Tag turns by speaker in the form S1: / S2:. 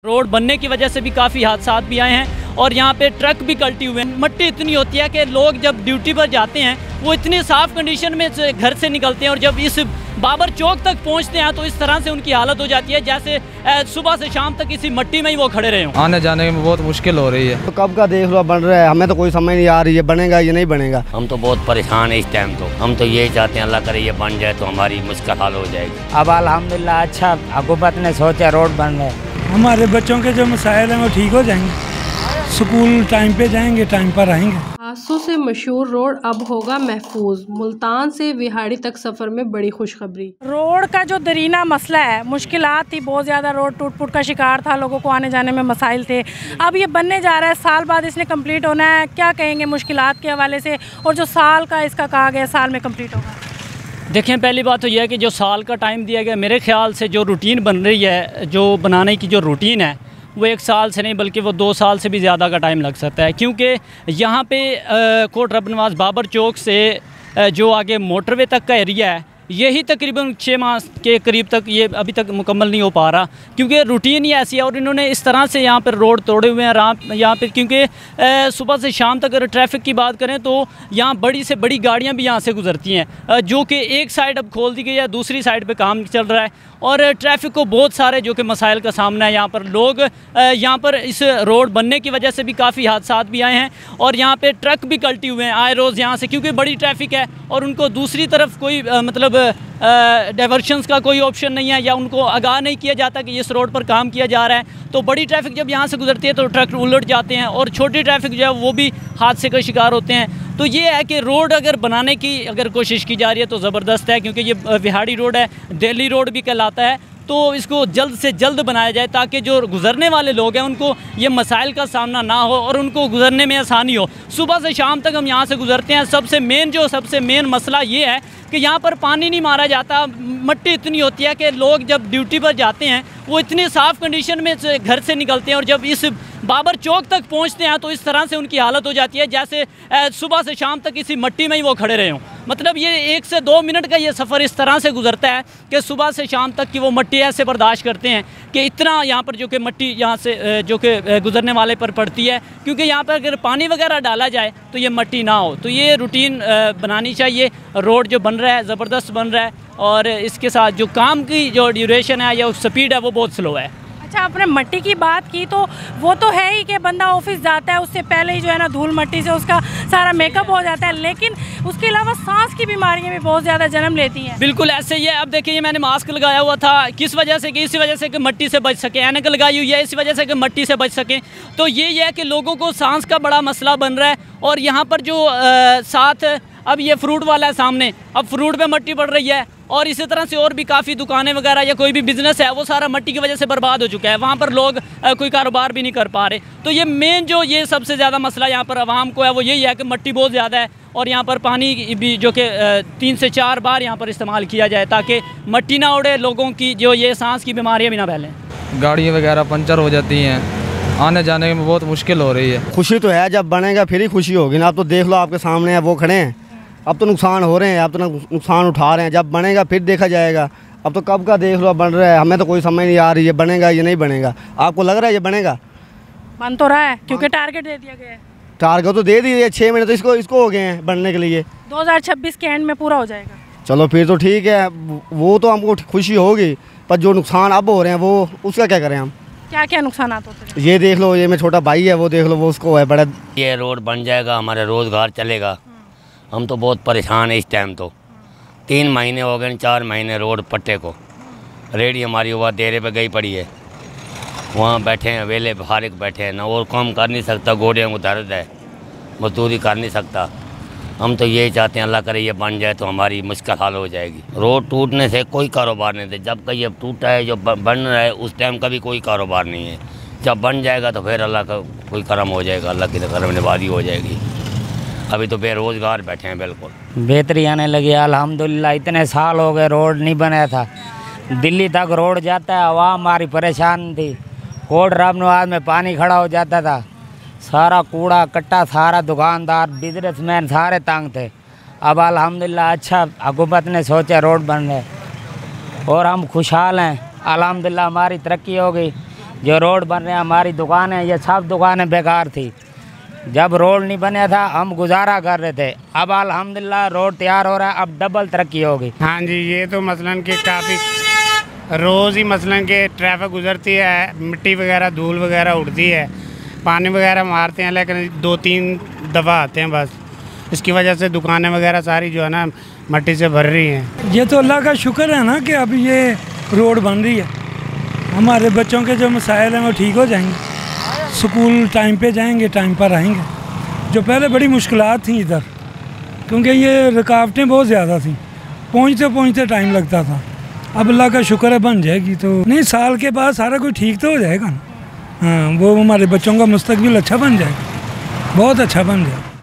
S1: Road बनने की वजह से भी काफ़ी हादसात भी आए हैं और यहाँ पे ट्रक भी कल्टी हुए हैं। मट्टी इतनी होती है कि लोग जब ड्यूटी पर जाते हैं वो इतनी साफ़ कंडीशन में घर से निकलते हैं और जब इस बाबर चौक तक पहुँचते हैं तो इस तरह से उनकी हालत हो जाती है जैसे सुबह से शाम तक इसी मट्टी में ही वो खड़े रहे हों।
S2: आने जाने में बहुत मुश्किल हो रही है।
S3: तो कब का देख लो बन रहा है, हमें तो कोई समझ नहीं आ रही है बनेगा या नहीं बनेगा।
S4: हम तो बहुत परेशान है इस टाइम। तो हम तो यही चाहते हैं अल्लाह करे ये बन जाए तो हमारी मुश्किल हाल हो जाएगी।
S5: अब अल्हम्दुलिल्लाह अच्छा हुकूमत ने सोचा रोड बन रहे,
S6: हमारे बच्चों के जो मसाइल हैं वो ठीक हो जाएंगे, स्कूल टाइम पे जाएंगे, टाइम पर आएंगे।
S7: हादसों से मशहूर रोड अब होगा महफूज। मुल्तान से विहाड़ी तक सफ़र में बड़ी खुशखबरी।
S8: रोड का जो दरीना मसला है, मुश्किलात थी बहुत ज़्यादा, रोड टूट फूट का शिकार था, लोगों को आने जाने में मसाइल थे। अब ये बनने जा रहा है, साल बाद इसने कंप्लीट होना है। क्या कहेंगे मुश्किलात के हवाले से, और जो साल का इसका कहा गया साल में कंप्लीट होगा?
S1: देखें, पहली बात तो यह है कि जो साल का टाइम दिया गया, मेरे ख्याल से जो रूटीन बन रही है, जो बनाने की जो रूटीन है वो 1 साल से नहीं बल्कि वो 2 साल से भी ज़्यादा का टाइम लग सकता है, क्योंकि यहाँ पे कोट रब नवाज़ बाबर चौक से जो आगे मोटरवे तक का एरिया है यही तकरीबन 6 माह के करीब तक ये अभी तक मुकम्मल नहीं हो पा रहा, क्योंकि रूटीन ही ऐसी है। और इन्होंने इस तरह से यहाँ पर रोड तोड़े हुए हैं यहाँ पे, क्योंकि सुबह से शाम तक अगर ट्रैफिक की बात करें तो यहाँ बड़ी से बड़ी गाड़ियाँ भी यहाँ से गुजरती हैं, जो कि एक साइड अब खोल दी गई है, दूसरी साइड पे काम चल रहा है और ट्रैफिक को बहुत सारे जो कि मसाइल का सामना है। यहाँ पर लोग यहाँ पर इस रोड बनने की वजह से भी काफ़ी हादसात भी आए हैं और यहाँ पे ट्रक भी कल्टी हुए हैं आए रोज़ यहाँ से, क्योंकि बड़ी ट्रैफिक है और उनको दूसरी तरफ कोई मतलब डाइवर्शंस का कोई ऑप्शन नहीं है या उनको आगाह नहीं किया जाता कि इस रोड पर काम किया जा रहा है। तो बड़ी ट्रैफिक जब यहाँ से गुजरती है तो ट्रक उलट जाते हैं और छोटी ट्रैफिक जो है वो भी हादसे का शिकार होते हैं। तो ये है कि रोड अगर बनाने की अगर कोशिश की जा रही है तो ज़बरदस्त है, क्योंकि ये विहाड़ी रोड है, दिल्ली रोड भी कहलाता है। तो इसको जल्द से जल्द बनाया जाए ताकि जो गुज़रने वाले लोग हैं उनको ये मसाइल का सामना ना हो और उनको गुज़रने में आसानी हो। सुबह से शाम तक हम यहाँ से गुज़रते हैं, सबसे मेन मसला ये है कि यहाँ पर पानी नहीं मारा जाता। मट्टी इतनी होती है कि लोग जब ड्यूटी पर जाते हैं वो इतनी साफ़ कंडीशन में घर से निकलते हैं और जब इस बाबर चौक तक पहुँचते हैं तो इस तरह से उनकी हालत हो जाती है जैसे सुबह से शाम तक इसी मट्टी में ही वो खड़े रहे हों। मतलब ये 1 से 2 मिनट का ये सफ़र इस तरह से गुजरता है कि सुबह से शाम तक की वो मट्टी ऐसे बर्दाश्त करते हैं कि इतना यहाँ पर जो कि मट्टी यहाँ से जो कि गुजरने वाले पर पड़ती है, क्योंकि यहाँ पर अगर पानी वगैरह डाला जाए तो ये मट्टी ना हो। तो ये रूटीन बनानी चाहिए। रोड जो बन रहा है ज़बरदस्त बन रहा है और इसके साथ जो काम की जो ड्यूरेशन है या स्पीड है वो बहुत स्लो है।
S8: अच्छा, आपने मट्टी की बात की तो वो तो है ही कि बंदा ऑफिस जाता है उससे पहले ही जो है ना धूल मट्टी से उसका सारा मेकअप हो जाता है, लेकिन उसके अलावा सांस की बीमारियां भी बहुत ज़्यादा जन्म लेती हैं।
S1: बिल्कुल ऐसे ही है। अब देखिए, ये मैंने मास्क लगाया हुआ था किस वजह से कि इसी वजह से कि मट्टी से बच सके, ऐनक लगाई हुई है इसी वजह से कि मट्टी से बच सकें। तो ये है कि लोगों को सांस का बड़ा मसला बन रहा है। और यहाँ पर जो साथ अब ये फ्रूट वाला है सामने, अब फ्रूट पे मट्टी पड़ रही है और इसी तरह से और भी काफ़ी दुकानें वगैरह या कोई भी बिज़नेस है वो सारा मट्टी की वजह से बर्बाद हो चुका है। वहाँ पर लोग कोई कारोबार भी नहीं कर पा रहे। तो ये मेन जो ये सबसे ज़्यादा मसला यहाँ पर आवाम को है वो यही है कि मट्टी बहुत ज़्यादा है और यहाँ पर पानी भी जो कि 3 से 4 बार यहाँ पर इस्तेमाल किया जाए ताकि मट्टी ना उड़े, लोगों की जो ये सांस की बीमारियाँ भी ना फैलें।
S2: गाड़ियाँ वगैरह पंचर हो जाती हैं, आने जाने में बहुत मुश्किल हो रही है।
S3: खुशी तो है, जब बनेगा फिर ही खुशी होगी ना। आप तो देख लो आपके सामने है वो खड़े हैं, अब तो नुकसान हो रहे हैं, अब तो नुकसान उठा रहे हैं। जब बनेगा फिर देखा जाएगा। अब तो कब का देख लो बन रहा है, हमें तो कोई समझ नहीं आ रही है बनेगा या नहीं बनेगा। आपको लग रहा है ये बनेगा?
S8: बन तो रहा है क्योंकि टारगेट दे दिया गया है।
S3: टारगेट तो दे दिए, 6 महीने तो इसको हो गए हैं बनने के लिए।
S8: 2026 के एंड में पूरा हो जाएगा।
S3: चलो फिर तो ठीक है, वो तो हमको खुशी होगी, पर जो नुकसान अब हो रहे हैं वो उसका क्या करें हम?
S8: क्या क्या नुकसान होते हैं?
S3: ये देख लो, ये मेरा छोटा भाई है वो देख लो, वो उसको है बड़ा।
S4: ये रोड बन जाएगा हमारा रोज़गार चलेगा। हम तो बहुत परेशान है इस टाइम। तो 3 महीने हो गए, 4 महीने रोड पट्टे को। रेडी हमारी हुआ देरे पे गई पड़ी है, वहाँ बैठे हैं वेले फारिग बैठे हैं, ना और काम कर नहीं सकता, गोड़ियों को दर्द है, मजदूरी कर नहीं सकता। हम तो यही चाहते हैं अल्लाह करे ये बन जाए तो हमारी मुश्किल हाल हो जाएगी। रोड टूटने से कोई कारोबार नहीं थे, जब का ये टूटा है जो बन रहा है उस टाइम का भी कोई कारोबार नहीं है। जब बन जाएगा तो फिर अल्लाह का कोई करम हो जाएगा, अल्लाह की करम नवाज़ी हो जाएगी। अभी तो बेरोज़गार बैठे हैं। बिल्कुल
S5: बेहतरी आने लगी अल्हम्दुलिल्लाह। इतने साल हो गए रोड नहीं बना था, दिल्ली तक रोड जाता है, आवाम हमारी परेशान थी। कोट रब नवाज़ में पानी खड़ा हो जाता था, सारा कूड़ा कट्टा, सारा दुकानदार बिजनेसमैन सारे तंग थे। अब अल्हम्दुलिल्लाह अच्छा हुकूमत ने सोचा रोड बन रहे और हम खुशहाल हैं। अल्हम्दुलिल्लाह हमारी तरक्की हो गई। जो रोड बन रहे हैं, हमारी दुकानें, ये सब दुकानें बेकार थी। जब रोड नहीं बना था हम गुजारा कर रहे थे, अब अल्हम्दुलिल्लाह रोड तैयार हो रहा है, अब डबल तरक्की होगी।
S9: हाँ जी, ये तो मसलन के काफ़ी रोज़ ही मसलन के ट्रैफिक गुजरती है, मिट्टी वगैरह धूल वगैरह उड़ती है, पानी वगैरह मारते हैं, लेकिन 2-3 दफ़ा आते हैं बस। इसकी वजह से दुकानें वगैरह सारी जो है ना मट्टी से भर रही हैं।
S6: ये तो अल्लाह का शुक्र है ना कि अब ये रोड बन रही है, हमारे बच्चों के जो मसाइल हैं वो ठीक हो जाएंगे, स्कूल टाइम पे जाएंगे, टाइम पर आएंगे। जो पहले बड़ी मुश्किलात थी इधर, क्योंकि ये रुकावटें बहुत ज़्यादा थी, पहुँचते पहुँचते टाइम लगता था। अब अल्लाह का शुक्र है बन जाएगी, तो नहीं साल के बाद सारा कुछ ठीक तो हो जाएगा ना। हाँ, वो हमारे बच्चों का मुस्तकबिल अच्छा बन जाएगा, बहुत अच्छा बन जाएगा।